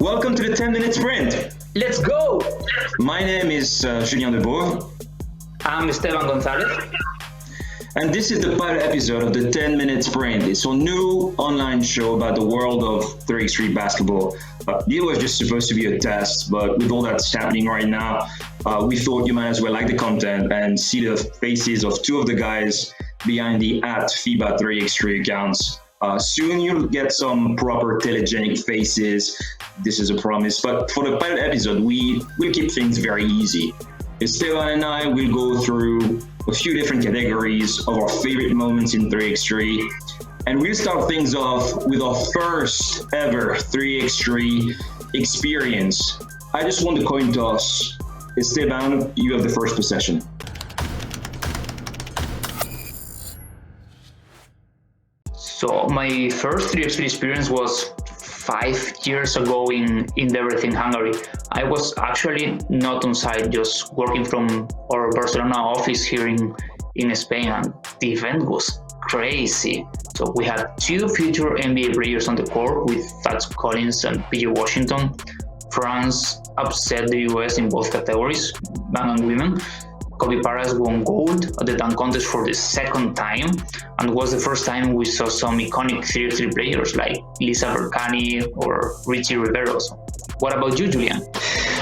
Welcome to the 10-minute sprint. Let's go! My name is Julien Esteban. I'm Esteban Gonzalez. And this is the pilot episode of the 10-minute sprint. It's a new online show about the world of 3x3 basketball. It was just supposed to be a test, but with all that's happening right now, we thought you might as well like the content and see the faces of two of the guys behind the FIBA 3x3 accounts. Soon you'll get some proper telegenic faces. This is a promise. But for the pilot episode, we will keep things very easy. Esteban and I will go through a few different categories of our favorite moments in 3x3. And we'll start things off with our first ever 3x3 experience. I just want the coin toss. Esteban, you have the first possession. So my first 3x3 experience was 5 years ago in Debrecen, Hungary. I was actually not on site, just working from our Barcelona office here in Spain, and the event was crazy. So we had two future NBA players on the court with Thad Collins and PJ Washington. France upset the US in both categories, men and women. Kobe Paras won gold at the dunk contest for the second time, and was the first time we saw some iconic 3x3 players like Lisa Berkani or Richie Rivero. What about you, Julien?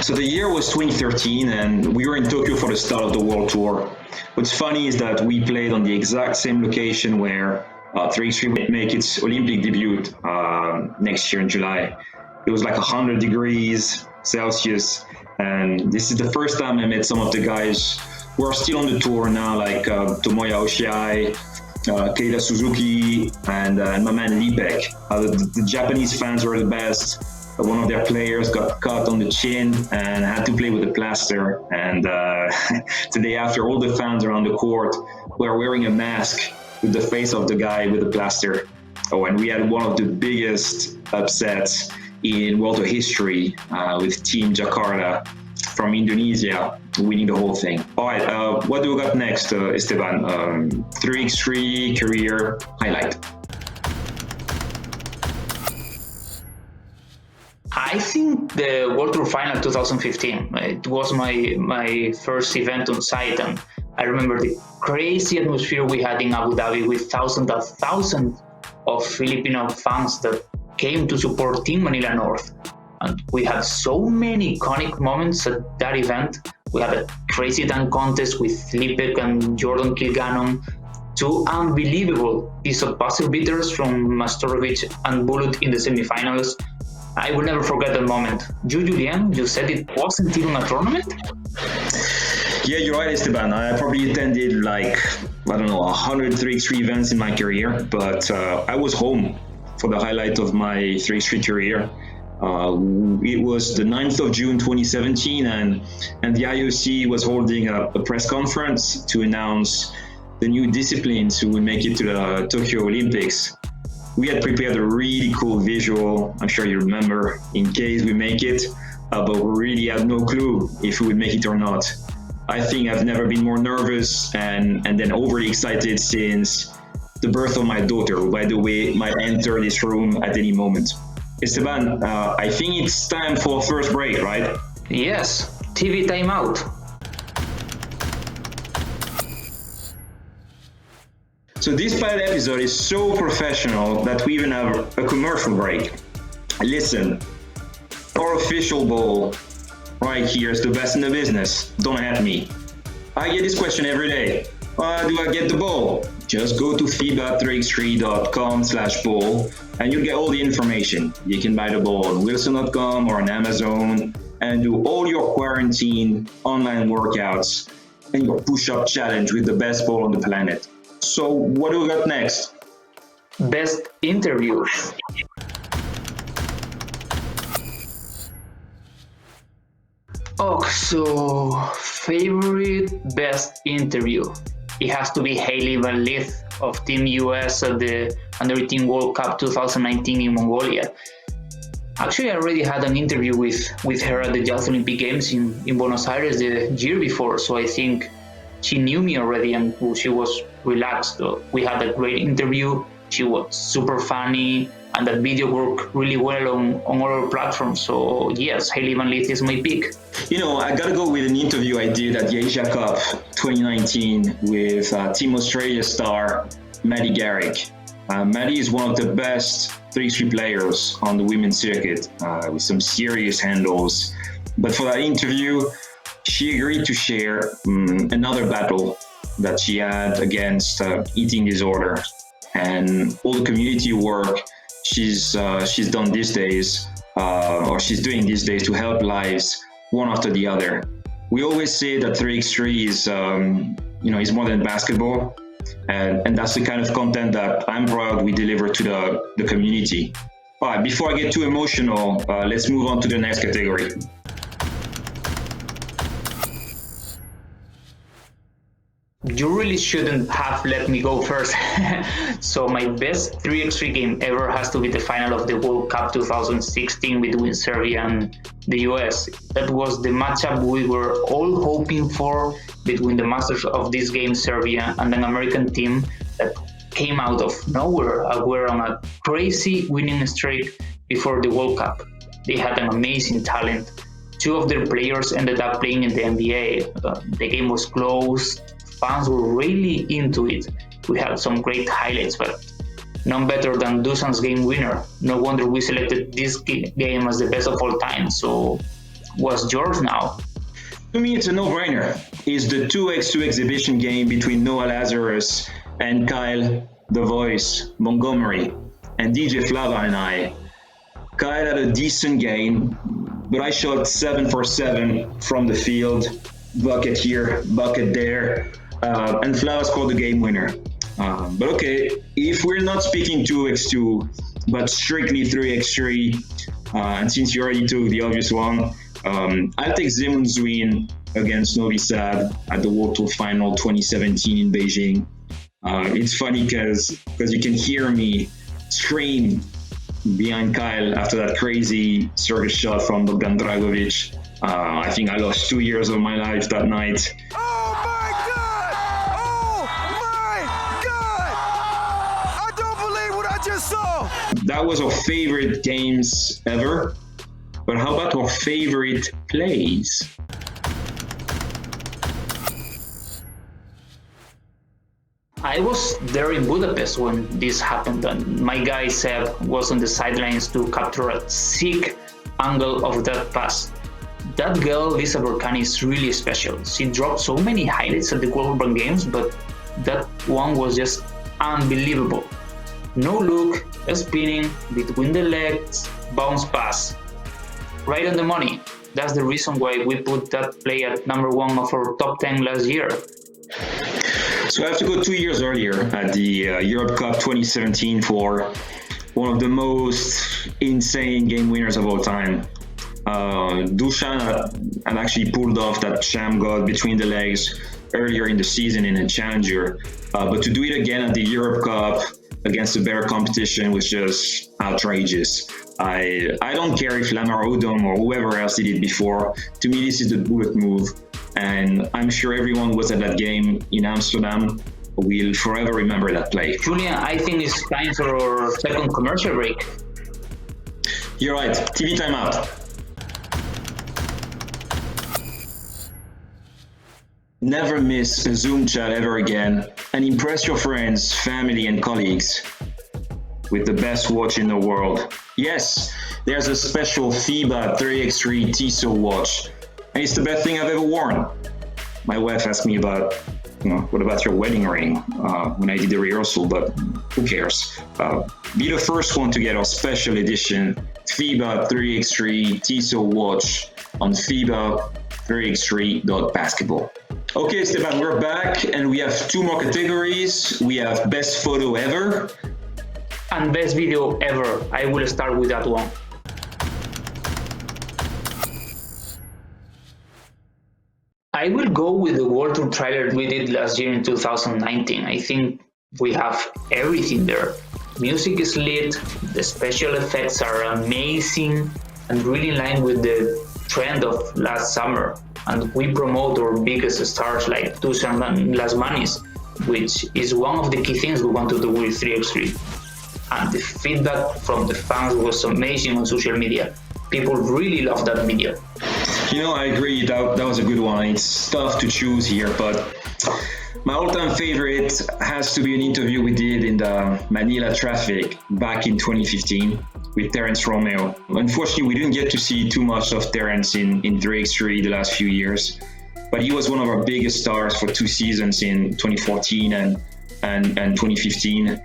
So the year was 2013, and we were in Tokyo for the start of the World Tour. What's funny is that we played on the exact same location where 3x3 will make its Olympic debut next year in July. It was like 100 degrees Celsius, and this is the first time I met some of the guys who are still on the tour now, like Tomoya Oshiai, Keita Suzuki, and my man Lipek. The Japanese fans were the best. One of their players got cut on the chin and had to play with a plaster. And today, after, all the fans around the court were wearing a mask with the face of the guy with the plaster. Oh, and we had one of the biggest upsets in world history with Team Jakarta from Indonesia winning the whole thing. All right, what do we got next, Esteban? 3x3 career highlight. I think the World Tour Final 2015. It was my first event on site, and I remember the crazy atmosphere we had in Abu Dhabi with thousands of Filipino fans that came to support Team Manila North. And we had so many iconic moments at that event. We had a crazy dunk contest with Lipek and Jordan Kilgannon, two unbelievable piece of buzzer beaters from Mastorovic and Bulut in the semifinals. I will never forget that moment. Julien, you said it wasn't even a tournament? Yeah, you're right, Esteban. I probably attended 100 3x3 events in my career, but I was home for the highlight of my 3x3 career. It was the 9th of June 2017, and the IOC was holding a press conference to announce the new disciplines who would make it to the Tokyo Olympics. We had prepared a really cool visual, I'm sure you remember, in case we make it, but we really had no clue if we would make it or not. I think I've never been more nervous and then overly excited since the birth of my daughter, who, by the way, might enter this room at any moment. Esteban, I think it's time for first break, right? Yes, TV timeout. So this pilot episode is so professional that we even have a commercial break. Listen, our official bowl right here is the best in the business. Don't at me. I get this question every day. How do I get the bowl? Just go to FIBA3x3.com/bowl and you'll get all the information. You can buy the bowl on Wilson.com or on Amazon and do all your quarantine online workouts and your push-up challenge with the best bowl on the planet. So what do we got next? Best interview. Oh, so favorite best interview. It has to be Hailey Van Lith of Team US at the Under-18 World Cup 2019 in Mongolia. Actually, I already had an interview with her at the Youth Olympic Games in Buenos Aires the year before, so I think she knew me already and she was relaxed. So we had a great interview. She was super funny, and that video worked really well on other platforms. So yes, Hailey Van Lith is my pick. You know, I gotta go with an interview I did at the Asia Cup 2019 with Team Australia star Maddie Garrick. Maddie is one of the best 3x3 players on the women's circuit with some serious handles. But for that interview, she agreed to share another battle that she had against eating disorder and all the community work she's done these days, or she's doing these days to help lives one after the other. We always say that 3x3 is more than basketball, and that's the kind of content that I'm proud we deliver to the community. All right, before I get too emotional, let's move on to the next category. You really shouldn't have let me go first. So my best 3x3 game ever has to be the final of the World Cup 2016 between Serbia and the US. That was the matchup we were all hoping for between the masters of this game, Serbia, and an American team that came out of nowhere. We're on a crazy winning streak before the World Cup. They had an amazing talent. Two of their players ended up playing in the NBA. The game was close. Fans were really into it. We had some great highlights, but none better than Dusan's game winner. No wonder we selected this game as the best of all time. So, what's yours now? To me, it's a no-brainer. It's the 2x2 exhibition game between Noah Lazarus and Kyle "The Voice" Montgomery and DJ Flava and I. Kyle had a decent game, but I shot 7 for 7 from the field. Bucket here, bucket there. And Flava scored the game winner. But okay, if we're not speaking 2x2, but strictly 3x3, and since you already took the obvious one, I'll take Zemun's win against Novi Sad at the World Tour Final 2017 in Beijing. It's funny because you can hear me scream behind Kyle after that crazy circus shot from Bogdan Dragovic. I think I lost 2 years of my life that night. Oh my God! Oh my God! I don't believe what I just saw! That was our favorite games ever. But how about our favorite plays? I was there in Budapest when this happened, and my guy Seb was on the sidelines to capture a sick angle of that pass. That girl, Lisa Berkani, is really special. She dropped so many highlights at the World Bank Games, but that one was just unbelievable. No look, spinning, between the legs, bounce pass. Right on the money. That's the reason why we put that play at number 1 of our top 10 last year. So I have to go 2 years earlier at the Europe Cup 2017 for one of the most insane game winners of all time. Dusan had actually pulled off that sham god between the legs earlier in the season in a challenger, but to do it again at the Europe Cup against a better competition was just outrageous. I don't care if Lamar Odom or whoever else did it before. To me, this is the bullet move, and I'm sure everyone who was at that game in Amsterdam will forever remember that play. Julien, I think it's time for our second commercial break. You're right. TV timeout. Never miss a Zoom chat ever again, and impress your friends, family, and colleagues with the best watch in the world. Yes, there's a special FIBA 3x3 Tissot watch, and it's the best thing I've ever worn. My wife asked me about, what about your wedding ring when I did the rehearsal, but who cares? Be the first one to get our special edition FIBA 3x3 Tissot watch on FIBA3x3.basketball. Okay, Esteban, we're back, and we have 2 more categories. We have best photo ever and best video ever. I will start with that one. I will go with the World Tour trailer we did last year in 2019. I think we have everything there. Music is lit, the special effects are amazing, and really in line with the trend of last summer. And we promote our biggest stars like Dusan and Lasmanis, which is one of the key things we want to do with 3x3. and the feedback from the fans was amazing on social media. People really loved that video. I agree. That was a good one. It's tough to choose here, but my all-time favorite has to be an interview we did in the Manila traffic back in 2015 with Terence Romeo. Unfortunately, we didn't get to see too much of Terence in 3x3 the last few years, but he was one of our biggest stars for 2 seasons in 2014 and 2015.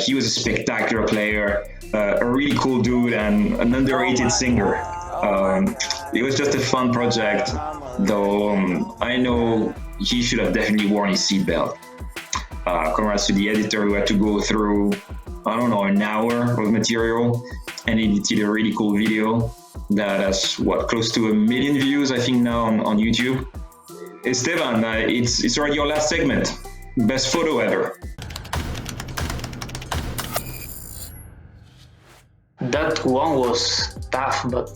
He was a spectacular player, a really cool dude, and an underrated singer. It was just a fun project, though I know he should have definitely worn his seatbelt. Congrats to the editor who had to go through, an hour of material and edited a really cool video that has, close to 1 million views, I think, now on YouTube. Esteban, it's already your last segment. Best photo ever. That one was tough, but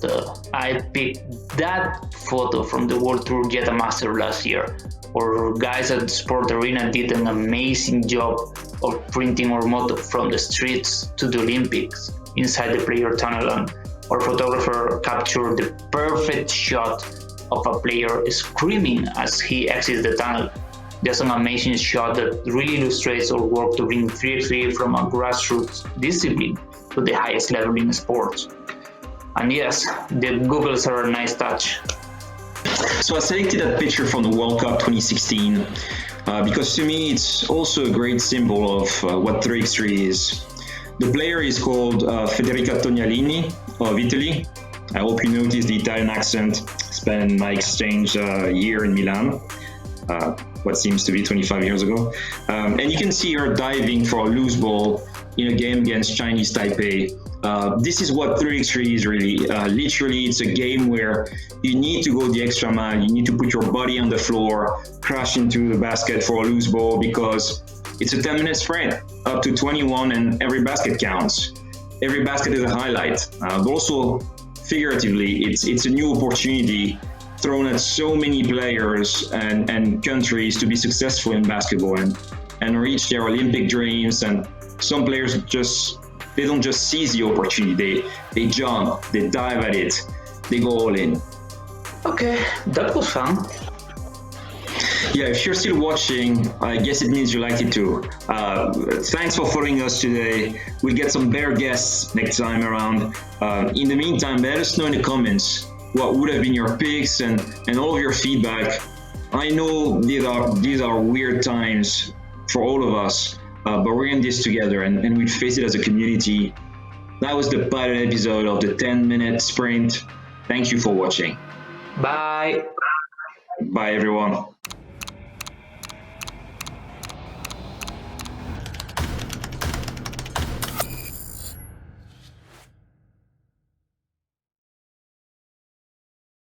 I picked that photo from the World Tour Jetta Master last year. Our guys at Sport Arena did an amazing job of printing our motto from the streets to the Olympics inside the player tunnel, and our photographer captured the perfect shot of a player screaming as he exits the tunnel. That's an amazing shot that really illustrates our work to bring 3x3 from a grassroots discipline to the highest level in sports. And yes, the Googles are a nice touch. So I selected that picture from the World Cup 2016 because to me it's also a great symbol of what 3x3 is. The player is called Federica Tognalini of Italy. I hope you noticed the Italian accent. Spent my exchange year in Milan, what seems to be 25 years ago. And you can see her diving for a loose ball in a game against Chinese Taipei. This is what 3x3 is really. Literally, it's a game where you need to go the extra mile. You need to put your body on the floor, crash into the basket for a loose ball because it's a 10-minute sprint, up to 21, and every basket counts. Every basket is a highlight. But also, figuratively, it's a new opportunity thrown at so many players and countries to be successful in basketball and reach their Olympic dreams. And some players they don't just seize the opportunity, they jump, they dive at it, they go all in. Okay, that was fun. Yeah, if you're still watching, I guess it means you liked it too. Thanks for following us today. We'll get some better guests next time around. In the meantime, let us know in the comments what would have been your picks and all of your feedback. I know these are weird times for all of us, but we're in this together and we face it as a community. That was the pilot episode of the 10-minute sprint. Thank you for watching. Bye. Bye, everyone.